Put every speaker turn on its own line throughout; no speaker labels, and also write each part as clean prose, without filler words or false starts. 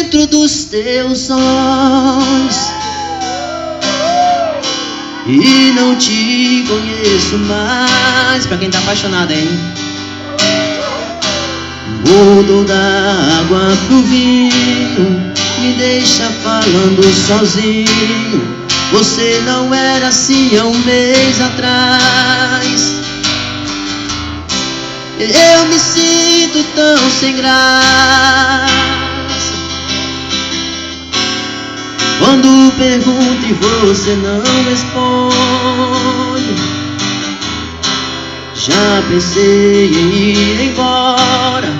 dentro dos teus olhos e não te conheço mais. Pra quem tá apaixonado, hein? Mudou da água pro vinho, me deixa falando sozinho. Você não era assim há um mês atrás. Eu me sinto tão sem graça quando pergunto e você não responde. Já pensei em ir embora,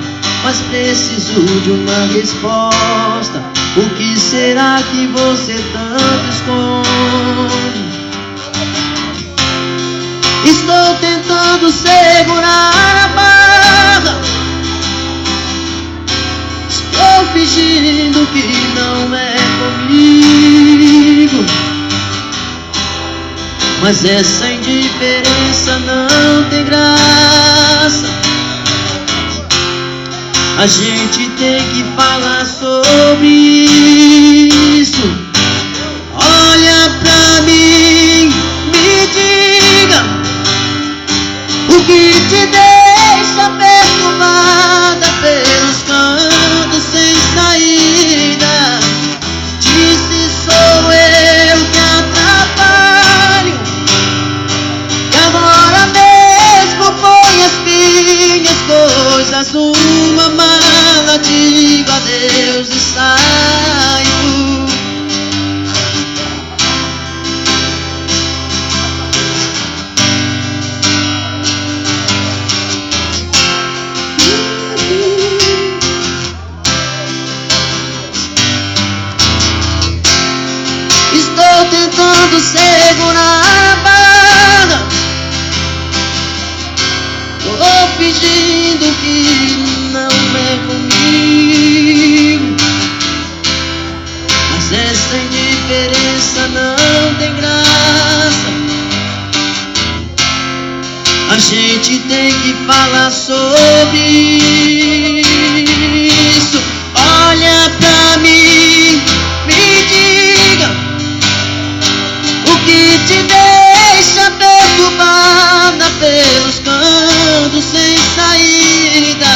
mas preciso de uma resposta. O que será que você tanto esconde? Estou tentando segurar a barra, estou fingindo que não é comigo, mas essa indiferença não tem graça. A gente tem que falar sobre isso. Olha pra mim, me diga o que te deixa perturbada pelos cantos sem saída. Disse sou eu que atrapalho, que agora mesmo põe as minhas coisas numa mala, digo adeus e saio. Estou tentando segurar a barra, tô fingindo que não é comigo, mas essa indiferença não tem graça. A gente tem que falar sobre isso. Olha pra mim, me diga o que te deixa perturbada pelos cantos sem saída.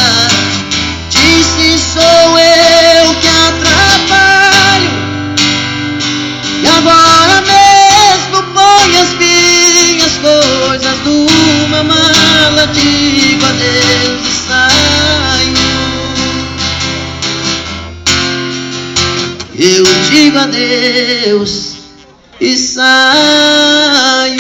Disse sou eu que atrapalho, e agora mesmo põe as minhas coisas numa mala, digo adeus e saio. Eu digo adeus e saio.